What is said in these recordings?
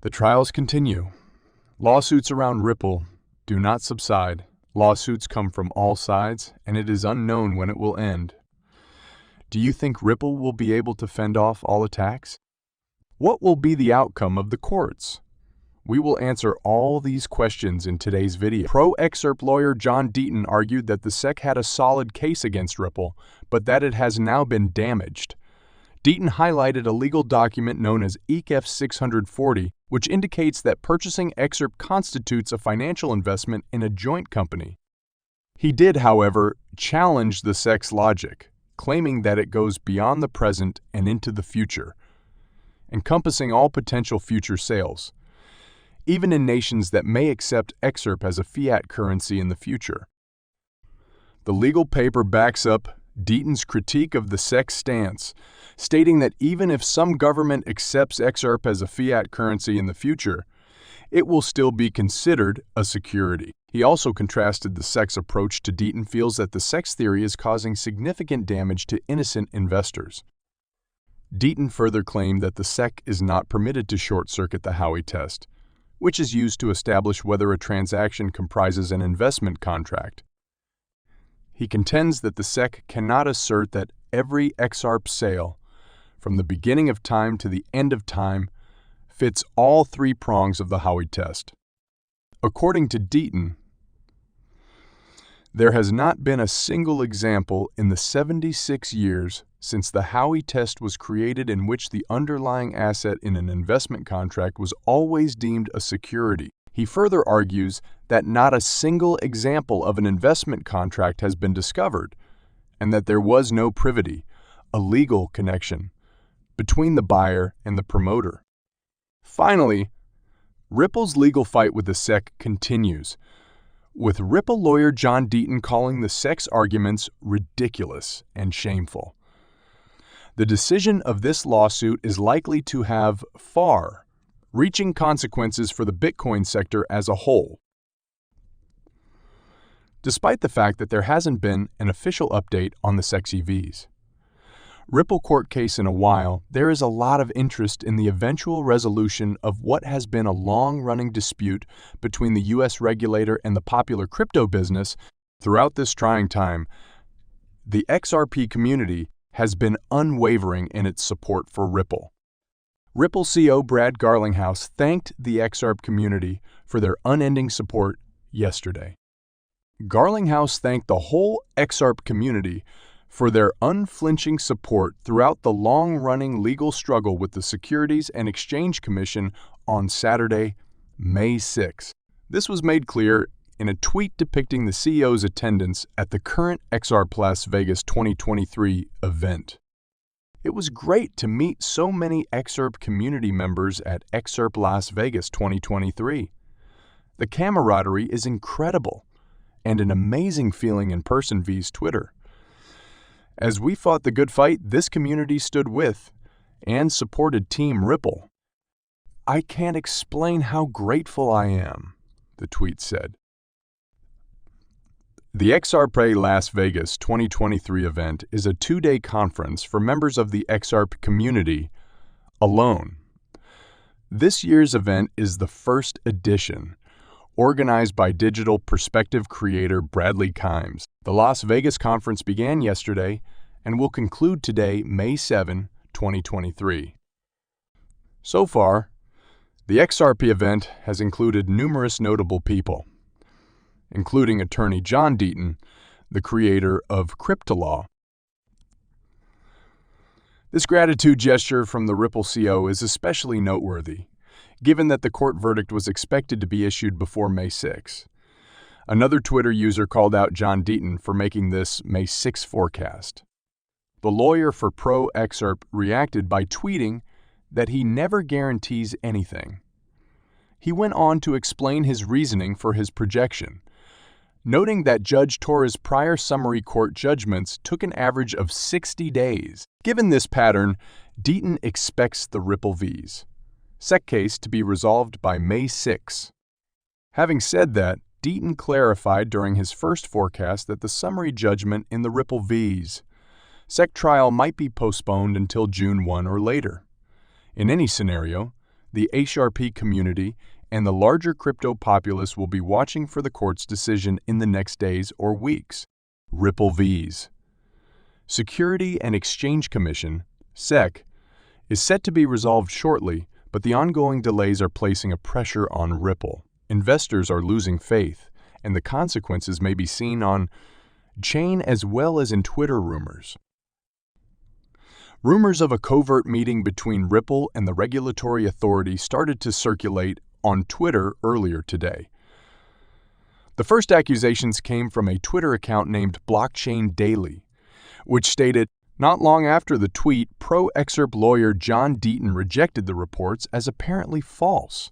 The trials continue. Lawsuits around Ripple do not subside. Lawsuits come from all sides, and it is unknown when it will end. Do you think Ripple will be able to fend off all attacks? What will be the outcome of the courts? We will answer all these questions in today's video. Pro Xrp lawyer John Deaton argued that the SEC had a solid case against Ripple, but that it has now been damaged. Deaton highlighted a legal document known as ECF 640, which indicates that purchasing Xrp constitutes a financial investment in a joint company. He did, however, challenge the SEC's logic, claiming that it goes beyond the present and into the future, encompassing all potential future sales, even in nations that may accept Xrp as a fiat currency in the future. The legal paper backs up Deaton's critique of the SEC's stance, stating that even if some government accepts Xrp as a fiat currency in the future, it will still be considered a security. He also contrasted the SEC's approach to Deaton feels that the SEC's theory is causing significant damage to innocent investors. Deaton further claimed that the SEC is not permitted to short-circuit the Howey test, which is used to establish whether a transaction comprises an investment contract. He contends that the SEC cannot assert that every Xrp sale, from the beginning of time to the end of time, fits all three prongs of the Howey test. According to Deaton, there has not been a single example in the 76 years since the Howey test was created in which the underlying asset in an investment contract was always deemed a security. He further argues that not a single example of an investment contract has been discovered, and that there was no privity, a legal connection, between the buyer and the promoter. Finally, Ripple's legal fight with the SEC continues, with Ripple lawyer John Deaton calling the SEC's arguments ridiculous and shameful. The decision of this lawsuit is likely to have far-reaching consequences for the Bitcoin sector as a whole. Despite the fact that there hasn't been an official update on the SEC's EVs. Ripple court case in a while, there is a lot of interest in the eventual resolution of what has been a long-running dispute between the U.S. regulator and the popular crypto business. Throughout this trying time, the XRP community has been unwavering in its support for Ripple. Ripple CEO Brad Garlinghouse thanked the Xrp community for their unending support yesterday. Garlinghouse thanked the whole Xrp community for their unflinching support throughout the long-running legal struggle with the Securities and Exchange Commission on Saturday, May 6. This was made clear in a tweet depicting the CEO's attendance at the current Xrp Las Vegas 2023 event. It was great to meet so many Xrp community members at Xrp Las Vegas 2023. The camaraderie is incredible and an amazing feeling in person via Twitter. As we fought the good fight, this community stood with and supported Team Ripple. I can't explain how grateful I am, the tweet said. The Xrp Las Vegas 2023 event is a two-day conference for members of the Xrp community alone. This year's event is the first edition, organized by digital perspective creator Bradley Kimes. The Las Vegas conference began yesterday and will conclude today, May 7, 2023. So far, the XRP event has included numerous notable people, including attorney John Deaton, the creator of CryptoLaw. This gratitude gesture from the Ripple CEO is especially noteworthy, given that the court verdict was expected to be issued before May 6. Another Twitter user called out John Deaton for making this May 6 forecast. The lawyer for Pro Xrp reacted by tweeting that he never guarantees anything. He went on to explain his reasoning for his projection, noting that Judge Torres' prior summary court judgments took an average of 60 days. Given this pattern, Deaton expects the Ripple V's SEC case to be resolved by May 6. Having said that, Deaton clarified during his first forecast that the summary judgment in the Ripple V's SEC trial might be postponed until June 1 or later. In any scenario, the Xrp community, and the larger crypto populace will be watching for the court's decision in the next days or weeks. Ripple V's Security and Exchange Commission, SEC, is set to be resolved shortly, but the ongoing delays are placing a pressure on Ripple. Investors are losing faith, and the consequences may be seen on chain as well as in Twitter rumors. Rumors of a covert meeting between Ripple and the regulatory authority started to circulate on Twitter earlier today. The first accusations came from a Twitter account named Blockchain Daily, which stated, not long after the tweet, pro-Xrp lawyer John Deaton rejected the reports as apparently false.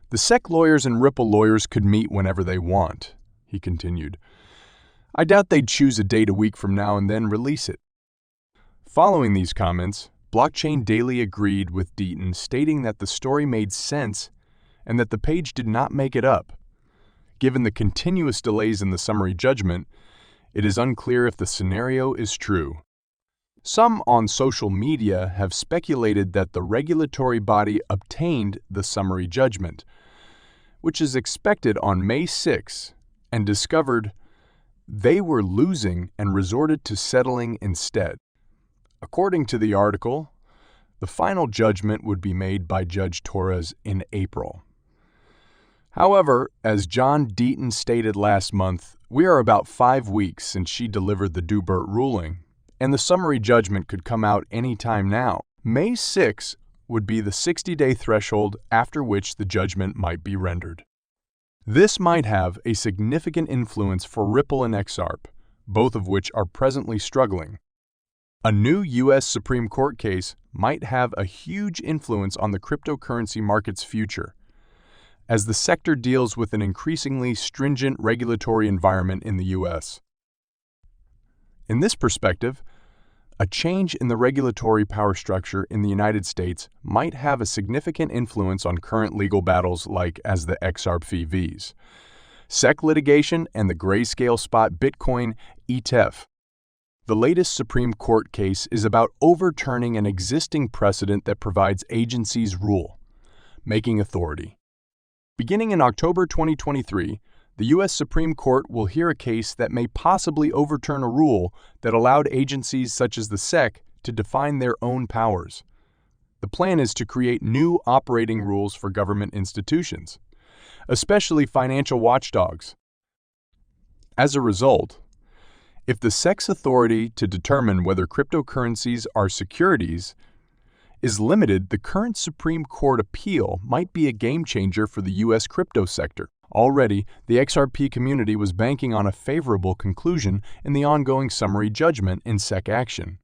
The SEC lawyers and Ripple lawyers could meet whenever they want, he continued. I doubt they'd choose a date a week from now and then release it. Following these comments, Blockchain Daily agreed with Deaton, stating that the story made sense and that the page did not make it up. Given the continuous delays in the summary judgment, it is unclear if the scenario is true. Some on social media have speculated that the regulatory body obtained the summary judgment, which is expected on May 6, and discovered they were losing and resorted to settling instead. According to the article, the final judgment would be made by Judge Torres in April. However, as John Deaton stated last month, we are about 5 weeks since she delivered the Dubert ruling, and the summary judgment could come out any time now. May 6 would be the 60-day threshold after which the judgment might be rendered. This might have a significant influence for Ripple and Xrp, both of which are presently struggling. A new U.S. Supreme Court case might have a huge influence on the cryptocurrency market's future, as the sector deals with an increasingly stringent regulatory environment in the U.S. In this perspective, a change in the regulatory power structure in the United States might have a significant influence on current legal battles like as the Xrp Vs, SEC litigation, and the grayscale spot Bitcoin ETF. The latest Supreme Court case is about overturning an existing precedent that provides agencies rule, making authority. Beginning in October 2023, the U.S. Supreme Court will hear a case that may possibly overturn a rule that allowed agencies such as the SEC to define their own powers. The plan is to create new operating rules for government institutions, especially financial watchdogs. As a result, if the SEC's authority to determine whether cryptocurrencies are securities is limited, the current Supreme Court appeal might be a game changer for the U.S. crypto sector. Already, the Xrp community was banking on a favorable conclusion in the ongoing summary judgment in SEC action.